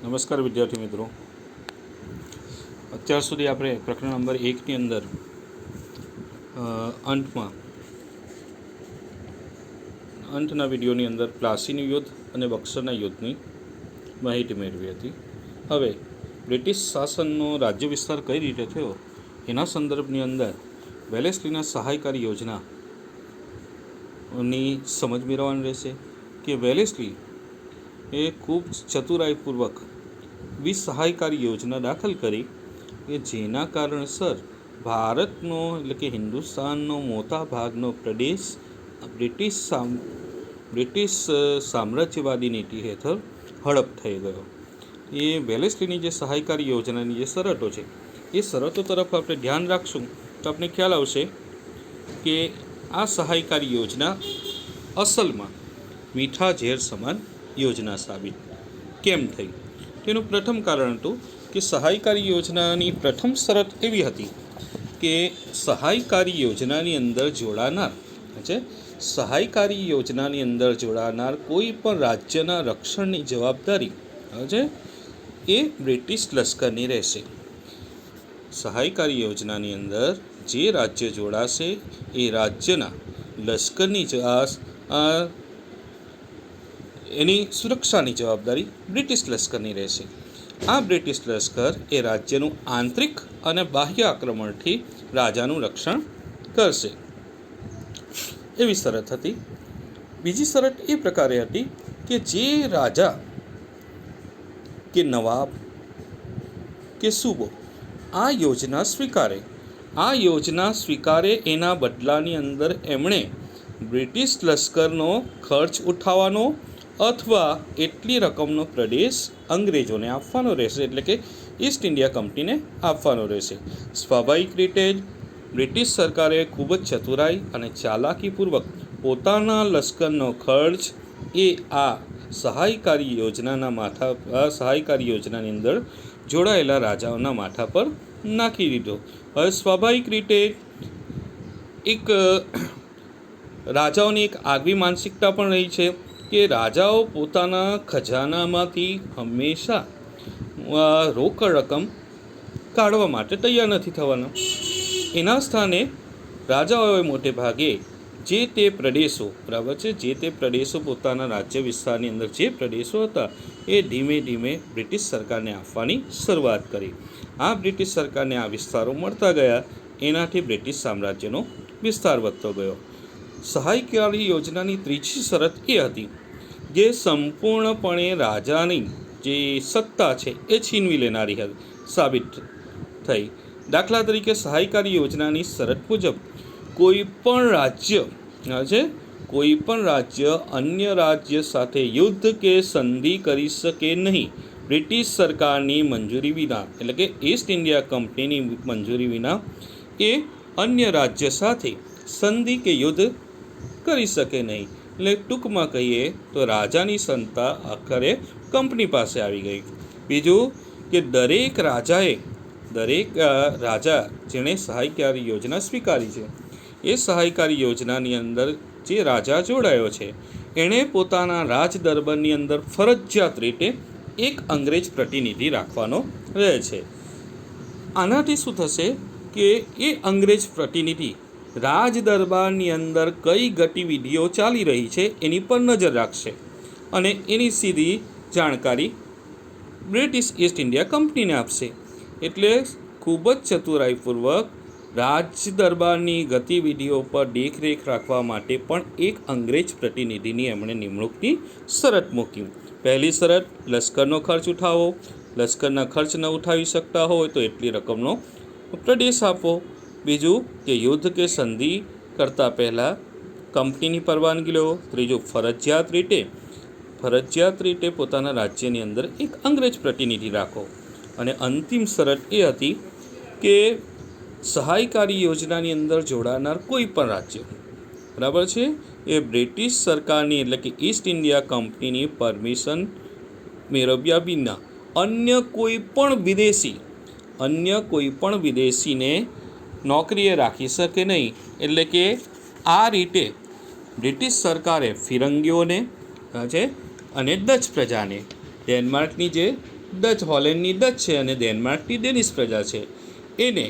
નમસ્કાર વિદ્યાર્થી મિત્રો, અત્યાર સુધી આપણે પ્રકરણ નંબર 1ની અંદર અંતના વિડીયોની અંદર પ્લાસીનું યુદ્ધ અને બક્સરના યુદ્ધની માહિતી મેળવી હતી. હવે બ્રિટિશ શાસનનો રાજ્ય વિસ્તાર કઈ રીતે થયો એના સંદર્ભની અંદર વેલેસ્લીના સહાયકારી યોજનાની સમજ મેળવવાની રહેશે કે વેલેસ્લી એ ખૂબ ચતુરાઈપૂર્વક સહાયકારી યોજના દાખલ કરી કે જેના કારણસર ભારતનો એટલે કે હિન્દુસ્તાનનો મોટા ભાગનો પ્રદેશ બ્રિટિશ સામ્રાજ્યવાદી નીતિ હેઠળ હડપ થઈ ગયો. એ વેલેસ્લીની જે સહાયકારી યોજનાની જે શરતો છે એ શરતો તરફ આપણે ધ્યાન રાખશું તો આપણે ખ્યાલ આવશે કે આ સહાયકારી યોજના અસલમાં મીઠા ઝેર સમાન યોજના સાબિત કેમ થઈ. તેનું પ્રથમ કારણ હતું કે સહાયકારી યોજનાની પ્રથમ શરત એવી હતી કે સહાયકારી યોજનાની અંદર જોડાનાર કોઈ પણ રાજ્યના રક્ષણની જવાબદારી એ બ્રિટિશ લશ્કરની રહેશે. સહાયકારી યોજનાની અંદર જે રાજ્ય જોડાશે એ રાજ્યના લશ્કરની એની સુરક્ષાની જવાબદારી બ્રિટિશ લશ્કરની રહેશે. આ બ્રિટિશ લશ્કર એ રાજ્યનું આંતરિક અને બાહ્ય આક્રમણથી રાજાનું રક્ષણ કરશે એવી શરત હતી. બીજી શરત એ પ્રકારે હતી કે જે રાજા કે નવાબ કે સૂબો આ યોજના સ્વીકારે એના બદલાની અંદર એમણે બ્રિટિશ લશ્કરનો ખર્ચ ઉઠાવવાનો અથવા એટલી રકમનો પ્રદેશ અંગ્રેજોને આપવાનો રહેશે, એટલે કે ઈસ્ટ ઇન્ડિયા કંપનીને આપવાનો રહેશે. સ્વાભાવિક રીતે જ બ્રિટિશ સરકારે ખૂબ જ ચતુરાઈ અને ચાલાકીપૂર્વક પોતાના લશ્કરનો ખર્ચ એ આ સહાયકારી યોજનાની અંદર જોડાયેલા રાજાઓના માથા પર નાખી દીધો. હવે સ્વાભાવિક રીતે એક રાજાઓની એક આગવી માનસિકતા પણ રહી છે કે રાજાઓ પોતાના ખજાનામાંથી હંમેશા રોકડ રકમ કાઢવા માટે તૈયાર નથી થવાના. એના સ્થાને રાજાઓએ મોટે ભાગે જે તે પ્રદેશો પોતાના રાજ્ય વિસ્તારની અંદર જે પ્રદેશો હતા એ ધીમે ધીમે બ્રિટિશ સરકારને આપવાની શરૂઆત કરી. આ બ્રિટિશ સરકારને આ વિસ્તારો મળતા ગયા, એનાથી બ્રિટિશ સામ્રાજ્યનો વિસ્તાર વધતો ગયો. સહાયકારી યોજનાની ત્રીજી શરત એ હતી જે સંપૂર્ણપણે રાજાની જે સત્તા છે એ છીનવી લેનારી સાબિત થઈ. દાખલા તરીકે સહાયકારી યોજનાની શરત મુજબ કોઈ પણ રાજ્ય અન્ય રાજ્ય સાથે યુદ્ધ કે સંધિ કરી શકે નહીં બ્રિટિશ સરકારની મંજૂરી વિના, એટલે કે ઈસ્ટ ઇન્ડિયા કંપનીની મંજૂરી વિના એ અન્ય રાજ્ય સાથે સંધિ કે યુદ્ધ કરી શકે નહીં. એટલે ટૂંકમાં કહીએ તો રાજાની સત્તા આખરે કંપની પાસે આવી ગઈ. બીજું કે દરેક રાજા જેણે સહાયકારી યોજના સ્વીકારી છે એ સહાયકારી યોજનાની અંદર જે રાજા જોડાયો છે એણે પોતાના રાજ દરબારની અંદર ફરજિયાત રીતે એક અંગ્રેજ પ્રતિનિધિ રાખવાનો રહે છે. આનાથી શું થશે કે એ અંગ્રેજ પ્રતિનિધિ રાજ દરબારની અંદર કઈ ગતિવિધિઓ ચાલી રહી છે એની પર નજર રાખશે અને એની સીધી જાણકારી બ્રિટિશ ઈસ્ટ ઇન્ડિયા કંપનીને આપશે. એટલે ખૂબ જ ચતુરાઈપૂર્વક રાજ દરબારની ગતિવિધિઓ પર દેખરેખ રાખવા માટે પણ એક અંગ્રેજ પ્રતિનિધિની એમણે નિમણૂકની શરત મૂકી. પહેલી શરત, લશ્કરનો ખર્ચ ઉઠાવો. લશ્કરના ખર્ચ ન ઉઠાવી શકતા હોય તો એટલી રકમનો પ્રદેશ આપો. બીજું કે યુદ્ધ કે સંધિ કરતાં પહેલાં કંપનીની પરવાનગી લો. ત્રીજું, ફરજિયાત રીતે પોતાના રાજ્યની અંદર એક અંગ્રેજ પ્રતિનિધિ રાખો. અને અંતિમ શરત એ હતી કે સહાયકારી યોજનાની અંદર જોડાનાર કોઈ પણ રાજ્ય એ બ્રિટિશ સરકારની એટલે કે ઈસ્ટ ઇન્ડિયા કંપનીની પરમિશન મેળવ્યા વિના અન્ય કોઈ પણ વિદેશીને નોકરીએ રાખી શકે નહીં. એટલે કે આ રીતે બ્રિટિશ સરકારે ફિરંગીઓને અને ડચ પ્રજાને ડેનમાર્કની જે ડચ હોલેન્ડની ડચ છે અને ડેનમાર્કની ડેનિશ પ્રજા છે એને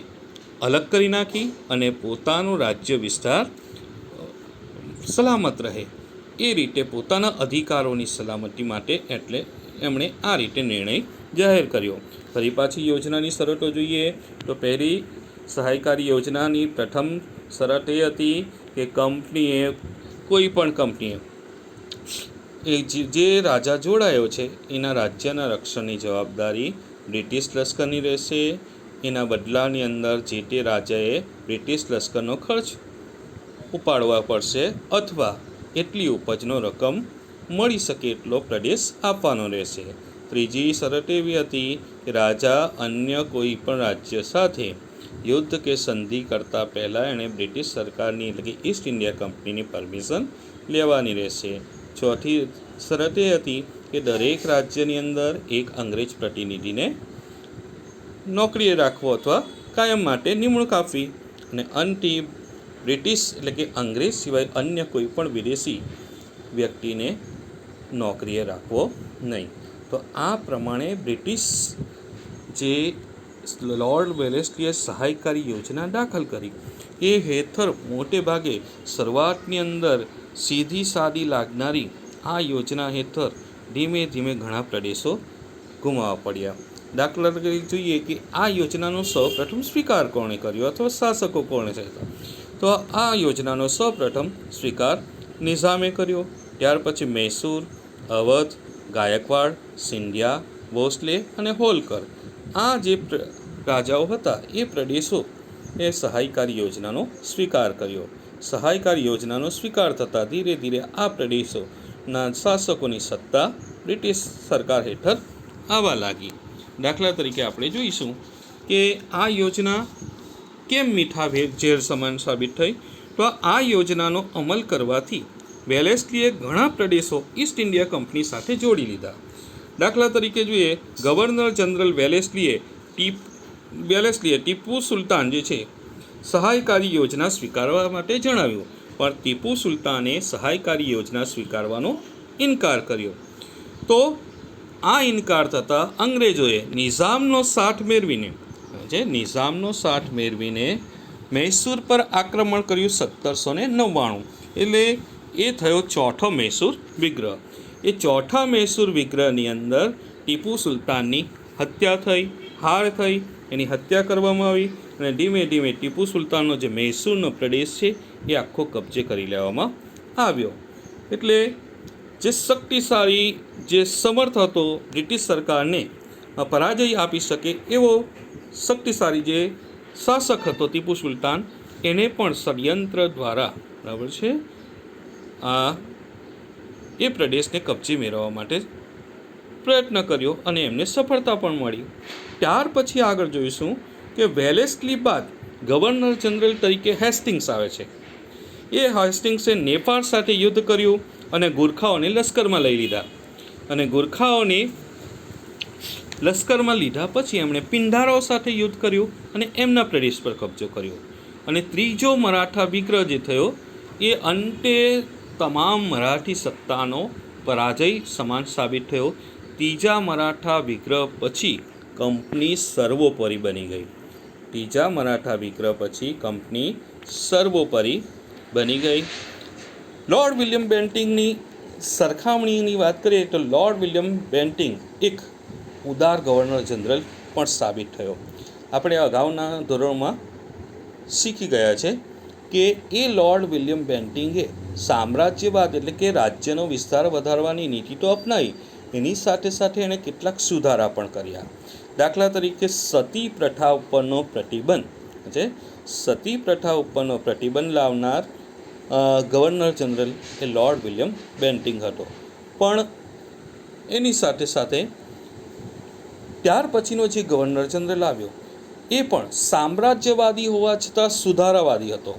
અલગ કરી નાખી અને પોતાનું રાજ્ય વિસ્તાર સલામત રહે એ રીતે પોતાના અધિકારોની સલામતી માટે એટલે એમણે આ રીતે નિર્ણય જાહેર કર્યો. ફરી પાછી યોજનાની શરતો જોઈએ તો પહેલી સહાયકારી યોજનાની પ્રથમ શરત એ હતી કે કોઈ પણ કંપનીએ જે રાજા જોડાયો છે એના રાજ્યના રક્ષણની જવાબદારી બ્રિટિશ લશ્કરની રહેશે. એના બદલાની અંદર જે તે રાજાએ બ્રિટિશ લશ્કરનો ખર્ચ ઉપાડવા પડશે અથવા એટલી ઉપજનો રકમ મળી શકે એટલો પ્રદેશ આપવાનો રહેશે. ત્રીજી શરત એવી હતી કે રાજા અન્ય કોઈ પણ રાજ્ય સાથે યુદ્ધ કે સંધિ કરતાં પહેલાં એણે બ્રિટિશ સરકારની એટલે કે ઈસ્ટ ઇન્ડિયા કંપનીની પરમિશન લેવાની રહેશે. ચોથી શરત એ હતી કે દરેક રાજ્યની અંદર એક અંગ્રેજ પ્રતિનિધિને નોકરીએ રાખવો અથવા કાયમ માટે નિમણૂક આપવી અને અંતિમ બ્રિટિશ એટલે કે અંગ્રેજ સિવાય અન્ય કોઈ પણ વિદેશી વ્યક્તિને નોકરીએ રાખવો નહીં. તો આ પ્રમાણે બ્રિટિશ જે લોર્ડ વેલેસ્લીએ સહાયકારી યોજના દાખલ કરી એ હેઠળ મોટે ભાગે શરૂઆતની અંદર સીધી સાદી લાગનારી આ યોજના હેઠળ ધીમે ધીમે ઘણા પ્રદેશો ગુમાવવા પડ્યા. દાખલા તરીકે જોઈએ કે આ યોજનાનો સૌપ્રથમ સ્વીકાર કોણે કર્યો અથવા શાસકો કોણે થયા. તો આ યોજનાનો સૌપ્રથમ સ્વીકાર નિઝામે કર્યો. ત્યાર પછી મૈસૂર, અવધ, ગાયકવાડ, સિંધિયા, ભોસલે અને હોલકર આ જે રાજાઓ હતા એ પ્રદેશો એ સહાયકારી યોજનાનો સ્વીકાર કર્યો. સહાયકારી યોજનાનો સ્વીકાર થતાં ધીરે ધીરે આ પ્રદેશોના શાસકોની સત્તા બ્રિટિશ સરકાર હેઠળ આવવા લાગી. દાખલા તરીકે આપણે જોઈશું કે આ યોજના કેમ મીઠા ઝેર સમાન સાબિત થઈ. તો આ યોજનાનો અમલ કરવાથી વેલેસ્લીએ ઘણા પ્રદેશો ઈસ્ટ ઇન્ડિયા કંપની સાથે જોડી લીધા. દાખલા તરીકે જોઈએ ગવર્નર જનરલ વેલેસ્લીએ ટીપુ સુલતાન જે છે સહાયકારી યોજના સ્વીકારવા માટે જણાવ્યું, પણ ટીપુ સુલતાને સહાયકારી યોજના સ્વીકારવાનો ઇનકાર કર્યો. તો આ ઇનકાર થતાં અંગ્રેજોએ નિઝામનો સાથ મેળવીને મૈસૂર પર આક્રમણ કર્યું 1799. એટલે એ થયો ચોથો મૈસૂર વિગ્રહ. એ ચોથા મૈસૂર વિગ્રહની અંદર ટીપુ સુલતાનની હત્યા થઈ, હાર થઈ, એની હત્યા કરવામાં આવી અને ધીમે ધીમે ટીપુ સુલતાનનો જે મૈસૂરનો પ્રદેશ છે એ આખો કબજે કરી લેવામાં આવ્યો. એટલે જે શક્તિશાળી જે સમર્થ હતો બ્રિટિશ સરકારને પરાજય આપી શકે એવો શક્તિશાળી જે શાસક હતો ટીપુ સુલતાન એને પણ ષડયંત્ર દ્વારા બરાબર છે એ પ્રદેશને કબજે મેળવવા માટે પ્રયત્ન કર્યો અને એમને સફળતા પણ મળી. ત્યાર પછી આગળ જોઈશું કે વેલેસ્લી બાદ ગવર્નર જનરલ તરીકે હેસ્ટિંગ્સ આવે છે. એ હેસ્ટિંગ્સે નેપાળ સાથે યુદ્ધ કર્યું અને ગુરખાઓને લશ્કરમાં લઈ લીધા. અને ગુરખાઓને લશ્કરમાં લીધા પછી એમણે પિંડારાઓ સાથે યુદ્ધ કર્યું અને એમના પ્રદેશ પર કબજો કર્યો. અને ત્રીજો મરાઠા વિગ્રહ જે થયો એ અંતે તમામ મરાઠી સત્તાનો પરાજય સમાન સાબિત થયો. ત્રીજા મરાઠા વિગ્રહ પછી કંપની સર્વોપરી બની ગઈ. લોર્ડ વિલિયમ બેન્ટિંગની સરખામણીની વાત કરીએ તો લોર્ડ વિલિયમ બેન્ટિંગ એક ઉદાર ગવર્નર જનરલ પણ સાબિત થયો. આપણે અગાઉના ધોરણમાં શીખી ગયા છે કે એ લોર્ડ વિલિયમ બેન્ટિંગે સામ્રાજ્યવાદ એટલે કે રાજ્યનો વિસ્તાર વધારવાની નીતિ તો અપનાવી, એની સાથે સાથે એણે કેટલાક સુધારા પણ કર્યા. દાખલા તરીકે સતી પ્રથા ઉપરનો પ્રતિબંધ લાવનાર ગવર્નર જનરલ એ લોર્ડ વિલિયમ બેન્ટિંગ હતો. પણ એની સાથે સાથે ત્યાર પછીનો જે ગવર્નર જનરલ આવ્યો એ પણ સામ્રાજ્યવાદી હોવા છતાં સુધારાવાદી હતો.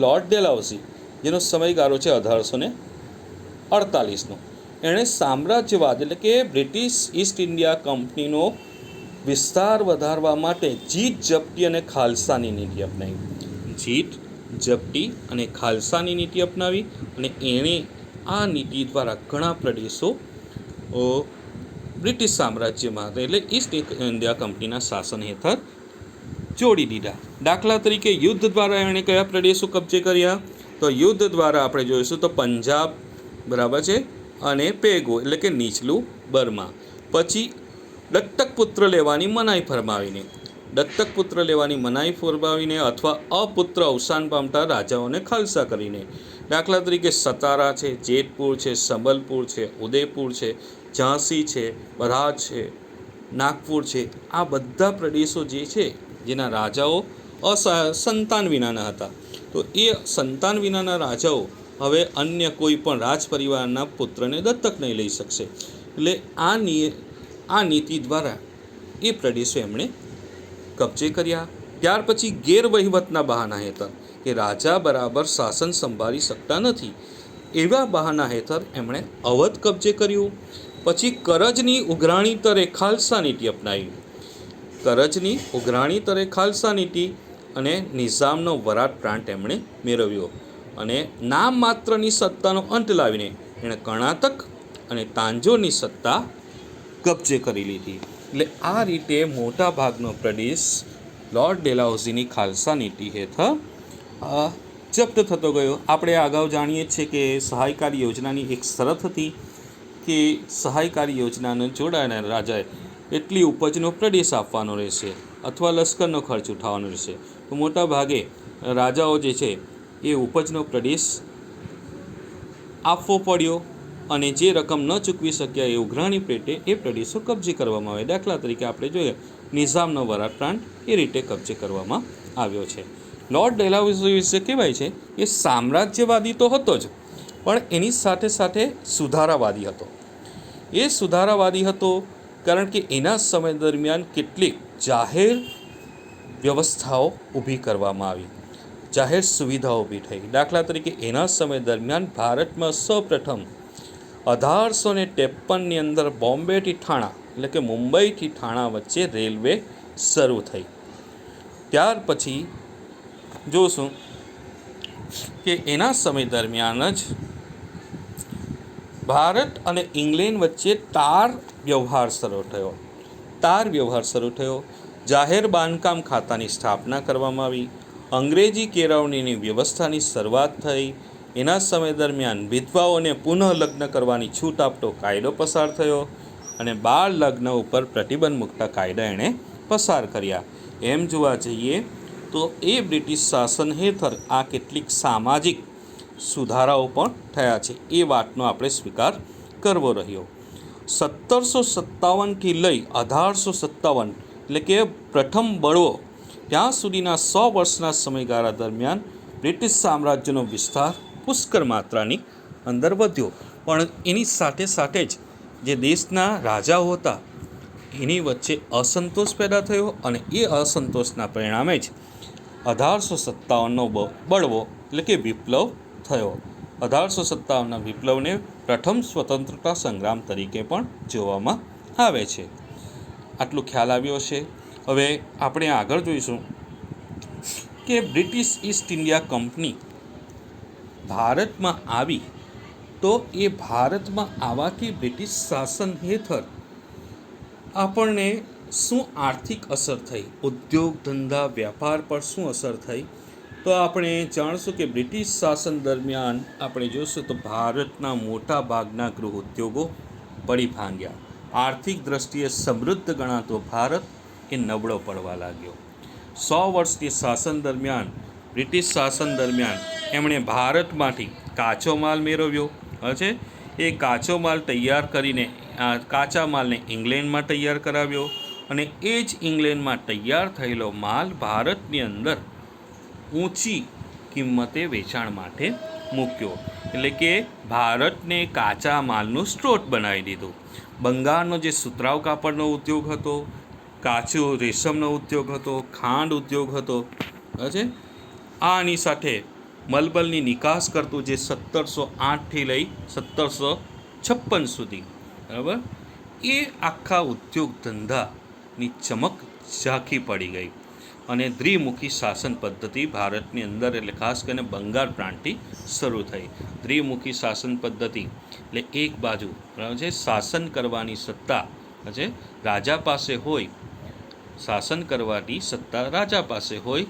લોર્ડ ડેલહાઉસી, જેનો સમયગાળો છે 1848નો, એણે સામ્રાજ્યવાદ એટલે કે બ્રિટિશ ઈસ્ટ ઇન્ડિયા કંપનીનો વિસ્તાર વધારવા માટે જીત જપ્તી અને ખાલસાની નીતિ અપનાવી. અને એણે આ નીતિ દ્વારા ઘણા પ્રદેશો બ્રિટિશ સામ્રાજ્યમાં હતા, એટલે ઈસ્ટ ઇન્ડિયા કંપનીના શાસન હેઠળ જોડી દીધા. દાખલા તરીકે યુદ્ધ દ્વારા એણે કયા પ્રદેશો કબજે કર્યા? તો યુદ્ધ દ્વારા આપણે જોઈશું તો પંજાબ, બરાબર છે, અને પેગો એટલે કે નીચલું બર્મા. પછી દત્તક પુત્ર લેવાની મનાઈ ફરમાવીને અથવા અપુત્ર અવસાન પામતા રાજાઓને ખાલસા કરીને. દાખલા તરીકે સતારા છે, જેતપુર છે, સંબલપુર છે, ઉદયપુર છે, ઝાંસી છે, બરાજ છે, નાગપુર છે. આ બધા પ્રદેશો જે છે જેના રાજાઓ સંતાન વિનાના હતા, તો એ સંતાન વિનાના રાજાઓ હવે અન્ય કોઈ પણ રાજ પરિવારના પુત્રને દત્તક નહીં લઈ શકશે. એટલે આ નીતિ દ્વારા એ પ્રદેશો એમણે કબજે કર્યા. ત્યાર પછી ગેરવહીવટના બહાના હેઠળ, કે રાજા બરાબર શાસન સંભાળી શકતા નથી, એવા બહાના હેઠળ એમણે અવધ કબજે કર્યું. પછી કરજની ઉઘરાણી તરે ખાલસા નીતિ અને નિઝામનો વરાટ પ્રાંત એમણે મેળવ્યો. અને નામ માત્રની સત્તાનો અંત લાવીને એણે કર્ણાટક અને તાંજોરની સત્તા કબજે કરી લીધી. એટલે આ રીતે મોટા ભાગનો પ્રદેશ લોર્ડ ડેલહાઉસીની ખાલસા નીતિ હેઠળ જપ્ત થતો ગયો. આપણે અગાઉ જાણીએ છીએ કે સહાયકારી યોજનાની એક શરત હતી કે સહાયકારી યોજનાને જોડાયેલા રાજાએ એટલી ઉપજનો પ્રદેશ આપવાનો રહેશે અથવા લશ્કરનો ખર્ચ ઉઠાવવાનો રહેશે. તો મોટા ભાગે રાજાઓ જે છે એ ઉપજનો પ્રદેશ આપવો પડ્યો, અને જે રકમ ન ચૂકવી શક્યા એ ઉઘરાણી પેટે એ પ્રદેશો કબજે કરવામાં આવે. દાખલા તરીકે આપણે જોઈએ નિઝામનો વરાટ પ્રાંત એ રીતે કબજે કરવામાં આવ્યો છે. લોર્ડ ડેલહાઉસી વિશે કહેવાય છે કે સામ્રાજ્યવાદી તો હતો જ, પણ એની સાથે સાથે સુધારાવાદી હતો. એ સુધારાવાદી હતો કારણ કે એના સમય દરમિયાન કેટલીક જાહેર વ્યવસ્થાઓ ઊભી કરવામાં આવી, જાહેર સુવિધાઓ ઊભી થઈ. દાખલા તરીકે એના સમય દરમિયાન ભારતમાં સૌપ્રથમ 1853ની અંદર બોમ્બેથી થાણા એટલે કે મુંબઈથી થાણા વચ્ચે રેલવે શરૂ થઈ. ત્યાર પછી જોશું કે એના સમય દરમિયાન જ ભારત અને ઇંગ્લેન્ડ વચ્ચે તાર વ્યવહાર શરૂ થયો. જાહેર બાંધકામ ખાતાની સ્થાપના કરવામાં આવી. અંગ્રેજી કેળવણીની વ્યવસ્થાની શરૂઆત થઈ. એના સમય દરમિયાન વિધવાઓને પુનઃ લગ્ન કરવાની છૂટ આપતો કાયદો પસાર થયો, અને બાળ લગ્ન ઉપર પ્રતિબંધ મૂકતા કાયદા એણે પસાર કર્યા. એમ જોવા જઈએ તો એ બ્રિટિશ શાસન હેઠળ આ કેટલીક સામાજિક સુધારાઓ પણ થયા છે, એ વાતનો આપણે સ્વીકાર કરવો રહ્યો. 1757થી લઈ 1857 એટલે કે પ્રથમ બળવો ત્યાં સુધીના 100 વર્ષના સમયગાળા દરમિયાન બ્રિટિશ સામ્રાજ્યનો વિસ્તાર પુષ્કળ માત્રાની અંદર વધ્યો. પણ એની સાથે સાથે જ જે દેશના રાજાઓ હતા એની વચ્ચે અસંતોષ પેદા થયો, અને એ અસંતોષના પરિણામે જ 1857નો બળવો એટલે કે વિપ્લવ થયો. 1857ના વિપ્લવને પ્રથમ સ્વતંત્રતા સંગ્રામ તરીકે પણ જોવામાં આવે છે. આટલું ખ્યાલ આવ્યો છે. હવે આપણે આગળ જોઈશું કે બ્રિટિશ ઈસ્ટ ઇન્ડિયા કંપની ભારતમાં આવી, તો એ ભારતમાં આવવાથી બ્રિટિશ શાસન હેઠળ આપણને શું આર્થિક અસર થઈ, ઉદ્યોગ ધંધા વ્યાપાર પર શું અસર થઈ, તો આપણે જાણશું કે બ્રિટિશ શાસન દરમિયાન આપણે જોઈશું તો ભારતના મોટા ભાગના ગૃહ ઉદ્યોગો પડી ભાંગ્યા. આર્થિક દ્રષ્ટિએ સમૃદ્ધ ગણાતો ભારત એ નબળો પડવા લાગ્યો. 100 વર્ષની શાસન દરમિયાન બ્રિટિશ શાસન દરમિયાન એમણે ભારતમાંથી કાચો માલ મેળવ્યો છે. એ કાચો માલ તૈયાર કરીને કાચા માલને ઇંગ્લેન્ડમાં તૈયાર કરાવ્યો, અને એ જ ઇંગ્લેન્ડમાં તૈયાર થયેલો માલ ભારતની અંદર ઊંચી કિંમતે વેચાણ માટે મૂક્યો. એટલે કે ભારતને કાચા માલનું સ્ત્રોત બનાવી દીધું. બંગાળનો જે સુતરાઉ કાપડનો ઉદ્યોગ હતો, કાચો રેશમનો ઉદ્યોગ હતો, ખાંડ ઉદ્યોગ હતો છે, આની સાથે મલબલની નિકાસ કરતું જે 1708થી લઈ 1756 સુધી, બરાબર, એ આખા ઉદ્યોગ ધંધાની ચમક ઝાંખી પડી ગઈ, અને દ્વિમુખી શાસન પદ્ધતિ ભારતની અંદર એટલે ખાસ કરીને બંગાળ પ્રાંતથી શરૂ થઈ. દ્વિમુખી શાસન પદ્ધતિ એટલે એક બાજુ, બરાબર છે, શાસન કરવાની સત્તા છે રાજા પાસે હોય, શાસન કરવાની સત્તા રાજા પાસે હોય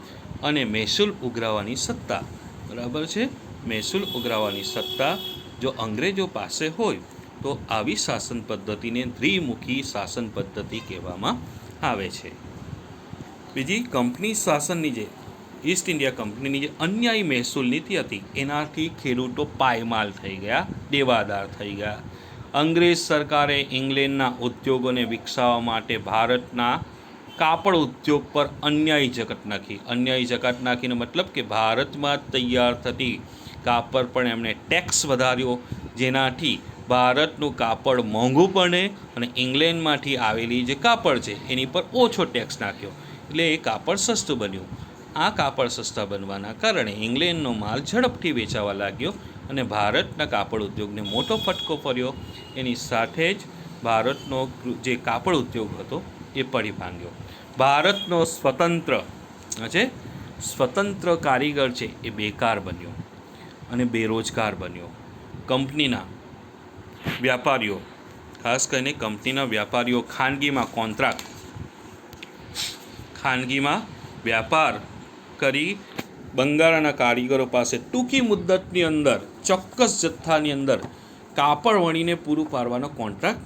અને મહેસૂલ ઉઘરાવવાની સત્તા, બરાબર છે, મહેસૂલ ઉઘરાવવાની સત્તા જો અંગ્રેજો પાસે હોય તો આવી શાસન પદ્ધતિને દ્વિમુખી શાસન પદ્ધતિ કહેવામાં આવે છે. બીજી કંપની શાસનની જે ઈસ્ટ ઇન્ડિયા કંપનીની જે અન્યાયી મહેસૂલ નીતિ હતી એનાથી ખેડૂતો પાયમાલ થઈ ગયા, દેવાદાર થઈ ગયા. અંગ્રેજ સરકારે ઇંગ્લેન્ડના ઉદ્યોગોને વિકસાવવા માટે ભારતના કાપડ ઉદ્યોગ પર અન્યાયી જકત નાખી. અન્યાયી જકત નાખીનો મતલબ કે ભારતમાં તૈયાર થતી કાપડ પર એમણે ટેક્સ વધાર્યો, જેનાથી ભારતનું કાપડ મોંઘું પડે અને ઇંગ્લેન્ડમાંથી આવેલી જે કાપડ છે એની પર ઓછો ટેક્સ નાખ્યો, એટલે એ કાપડ સસ્તું બન્યું. આ કાપડ સસ્તા બનવાના કારણે ઇંગ્લેન્ડનો માલ ઝડપથી વેચાવા લાગ્યો અને ભારતના કાપડ ઉદ્યોગને મોટો ફટકો પડ્યો. એની સાથે જ ભારતનો જે કાપડ ઉદ્યોગ હતો એ પડી ભાંગ્યો. ભારતનો સ્વતંત્ર કારીગર છે એ બેકાર બન્યો અને બેરોજગાર બન્યો. કંપનીના વ્યાપારીઓ, ખાસ કરીને કંપનીના વ્યાપારીઓ ખાનગીમાં વ્યાપાર કરી બંગાળના કારીગરો પાસે ટૂંકી મુદ્દતની અંદર ચોક્કસ જથ્થાની અંદર કાપડ વણીને પૂરું પાડવાનો કોન્ટ્રાક્ટ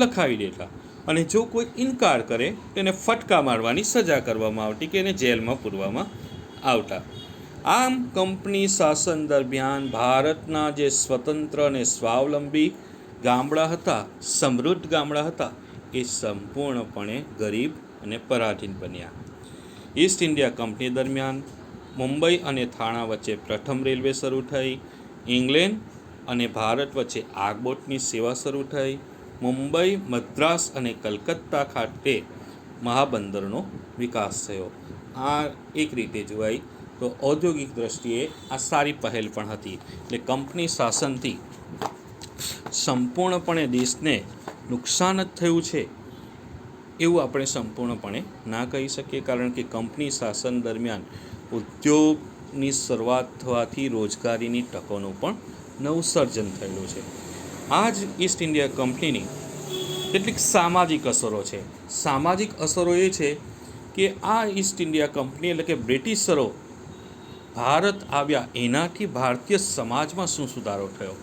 લખાવી દેતા અને જો કોઈ ઇનકાર કરે તેને ફટકા મારવાની સજા કરવામાં આવતી કે એને જેલમાં પૂરવામાં આવતા. આમ કંપની શાસન દરમિયાન ભારતના જે સ્વતંત્ર અને સ્વાવલંબી ગામડા હતા, સમૃદ્ધ ગામડા હતા, એ સંપૂર્ણપણે ગરીબ અને પરાધીન બન્યા. ઈસ્ટ ઇન્ડિયા કંપની દરમિયાન મુંબઈ અને થાણા વચ્ચે પ્રથમ રેલવે શરૂ થઈ. ઇંગ્લેન્ડ અને ભારત વચ્ચે આગબોટની સેવા શરૂ થઈ. મુંબઈ, મદ્રાસ અને કલકત્તા ખાતે મહાબંદરનો વિકાસ થયો. આ એક રીતે જોવાય તો ઔદ્યોગિક દ્રષ્ટિએ આ સારી પહેલ પણ હતી. એટલે કંપની શાસનથી સંપૂર્ણપણે દેશને નુકસાન જ થયું છે એવું આપણે સંપૂર્ણપણે ના કહી શકીએ, કારણ કે કંપની શાસન દરમિયાન ઉદ્યોગની શરૂઆત થવાથી રોજગારીની તકોનું પણ નવું સર્જન થયેલું છે. આ જ ઈસ્ટ ઇન્ડિયા કંપનીની કેટલીક સામાજિક અસરો છે. સામાજિક અસરો એ છે કે આ ઈસ્ટ ઇન્ડિયા કંપની એટલે કે બ્રિટિશરો ભારત આવ્યા એનાથી ભારતીય સમાજમાં શું સુધારો થયો,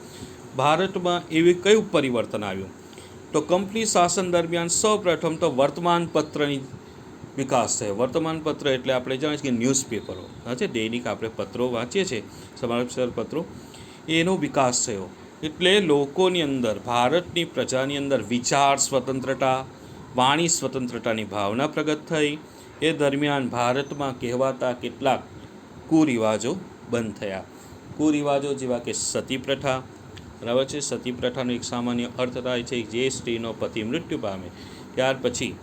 ભારતમાં એવી કયું પરિવર્તન આવ્યું? તો કંપની શાસન દરમિયાન સૌપ્રથમ તો વર્તમાનપત્રની વિકાસ થયો. વર્તમાનપત્ર એટલે આપણે જાણીએ કે ન્યૂઝપેપરો છે, દૈનિક આપણે પત્રો વાંચીએ છીએ, સમાચાર પત્રો, એનો વિકાસ થયો. એટલે લોકોની અંદર, ભારતની પ્રજાની અંદર વિચાર સ્વતંત્રતા, વાણી સ્વતંત્રતાની ભાવના પ્રગટ થઈ. એ દરમિયાન ભારતમાં કહેવાતા કેટલાક કુરિવાજો બંધ થયા. કુરિવાજો જેવા કે સતી પ્રથા, બરાબર છે. સતી પ્રથાનો એક સામાન્ય અર્થ થાય છે જે સ્ત્રીનો પતિ મૃત્યુ પામે ત્યાર પછી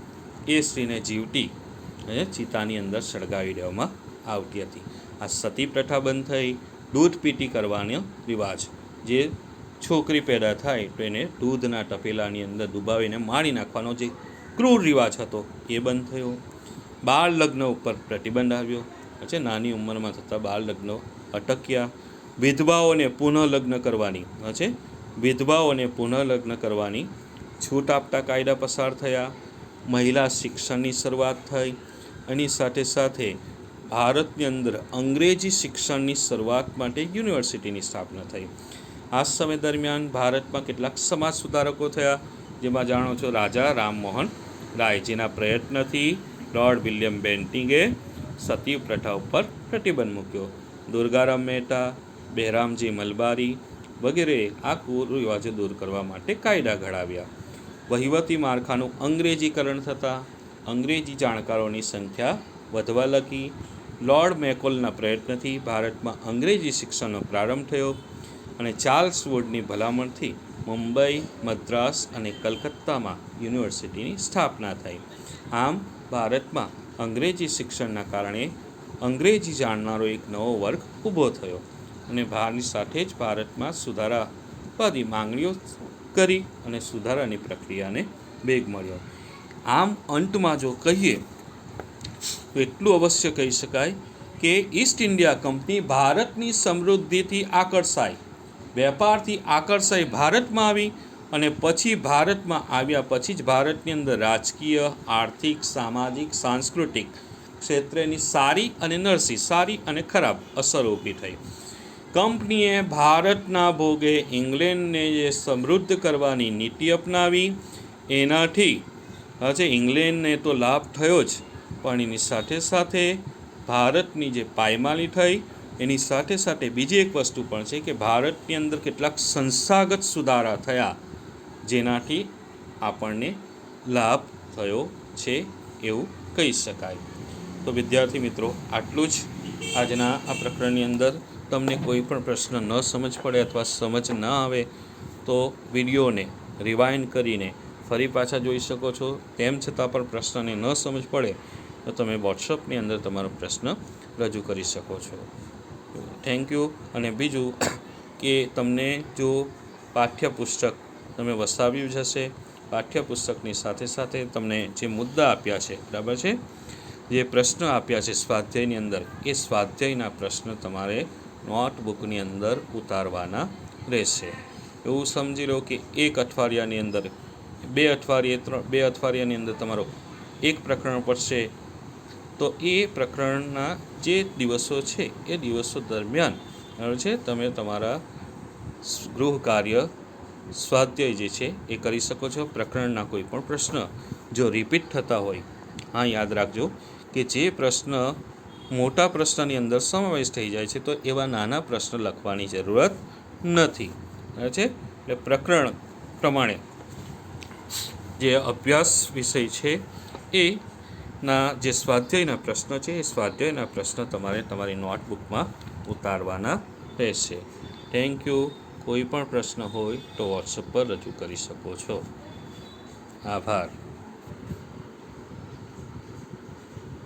એ સ્ત્રીને જીવતી ચિતાની અંદર સળગાવી દેવામાં આવતી હતી. આ સતી પ્રથા બંધ થઈ. દૂધ પીતી કરવાનો રિવાજ, જે છોકરી પેદા થાય તો એને દૂધના તપેલાની અંદર ડુબાવીને મારી નાખવાનો જે ક્રૂર રિવાજ હતો એ બંધ થયો. બાળ લગ્ન ઉપર પ્રતિબંધ આવ્યો છે. નાની ઉંમરમાં થતા બાળ લગ્નો અટક્યા. વિધવાઓને પુનઃલગ્ન કરવાની છૂટ આપતા કાયદા પસાર થયા. મહિલા શિક્ષણની શરૂઆત થઈ. એની સાથે સાથે ભારતની અંદર અંગ્રેજી શિક્ષણની શરૂઆત માટે યુનિવર્સિટીની સ્થાપના થઈ. આ સમય દરમિયાન ભારતમાં કેટલાક સમાજ સુધારકો થયા, જેમાં જાણો છો રાજા રામમોહન રાય, જેના પ્રયત્નથી લોર્ડ વિલિયમ બેન્ટિંગે સતી પ્રથા ઉપર પ્રતિબંધ મૂક્યો. દુર્ગારામ મહેતા, બહેરામજી મલબારી વગેરે આ કુરિવાજો દૂર કરવા માટે કાયદા ઘડાવ્યા. વહીવટી માળખાનું અંગ્રેજીકરણ થતાં અંગ્રેજી જાણકારોની સંખ્યા વધવા લાગી. લોર્ડ મેકોલના પ્રયત્નથી ભારતમાં અંગ્રેજી શિક્ષણનો પ્રારંભ થયો અને ચાર્લ્સ વુડની ભલામણથી મુંબઈ, મદ્રાસ અને કલકત્તામાં યુનિવર્સિટીની સ્થાપના થઈ. આમ ભારતમાં અંગ્રેજી શિક્ષણના કારણે અંગ્રેજી જાણનારો એક નવો વર્ગ ઊભો થયો અને ભારતની સાથે જ ભારતમાં સુધારાવાદી માંગણીઓ કરી અને સુધારાની પ્રક્રિયાને વેગ મળ્યો. આમ અંતમાં જો કહીએ તો એટલું અવશ્ય કહી શકાય કે ઈસ્ટ ઇન્ડિયા કંપની ભારતની સમૃદ્ધિથી આકર્ષાઈ, વેપારથી આકર્ષાઈ ભારતમાં આવી અને પછી ભારતમાં આવ્યા પછી જ ભારતની અંદર રાજકીય, આર્થિક, સામાજિક, સાંસ્કૃતિક ક્ષેત્રેની સારી અને નરસી, સારી અને ખરાબ અસરો ઊભી થઈ. કંપનીએ ભારતના ભોગે ઇંગ્લેન્ડને જે સમૃદ્ધ કરવાની નીતિ અપનાવી, એનાથી આજે ઇંગ્લેન્ડને તો લાભ થયો જ, પણ એની સાથે સાથે ભારતની જે પાયમાલી થઈ, એની સાથે સાથે બીજી એક વસ્તુ પણ છે કે ભારતની અંદર કેટલાક સંસ્થાગત સુધારા થયા, જેનાથી આપણને લાભ થયો છે એવું કહી શકાય. તો વિદ્યાર્થી મિત્રો, આટલું જ આજના આ પ્રકરણની અંદર. તમને કોઈ પણ પ્રશ્ન ન સમજ પડે અથવા સમજ ન આવે તો વિડીયોને રિવાઇન્ડ કરીને ફરી પાછા જોઈ શકો છો. તેમ છતાં પણ પ્રશ્નને ન સમજ પડે તો તમે વોટ્સઅપની અંદર તમારો પ્રશ્ન રજૂ કરી શકો છો. Thank you. અને બીજું કે તમને જો પાઠ્યપુસ્તક તમે વસાવ્યું જ હશે, પાઠ્યપુસ્તકની સાથે સાથે તમને જે મુદ્દા આપ્યા છે, બરાબર છે, જે પ્રશ્ન આપ્યા છે સ્વાધ્યાયની અંદર, એ સ્વાધ્યાયના પ્રશ્ન તમારે નોટબુકની અંદર ઉતારવાના રહેશે. એવું સમજી લો કે એક અઠવાડિયાની અંદર, બે અઠવાડિયાની અંદર તમારો એક પ્રકરણ પડશે, તો એ પ્રકરણના જે દિવસો છે એ દિવસો દરમિયાન છે તમે તમારા ગૃહ કાર્ય, સ્વાધ્યાય જે છે એ કરી શકો છો. પ્રકરણના કોઈ પણ પ્રશ્ન જો રિપીટ થતા હોય, હા યાદ રાખજો કે જે પ્રશ્ન મોટા પ્રશ્નની અંદર સમાવેશ થઈ જાય છે, તો એવા નાના પ્રશ્ન લખવાની જરૂરત નથી. બરાબર છે? એટલે પ્રકરણ પ્રમાણે જે અભ્યાસ વિષય છે એના જે સ્વાધ્યાયના પ્રશ્ન છે, એ સ્વાધ્યાયના પ્રશ્ન તમારે તમારી નોટબુકમાં ઉતારવાના રહેશે. Thank you. કોઈ પણ પ્રશ્ન હોય તો વોટ્સઅપ પર રજૂ કરી શકો છો. આભાર.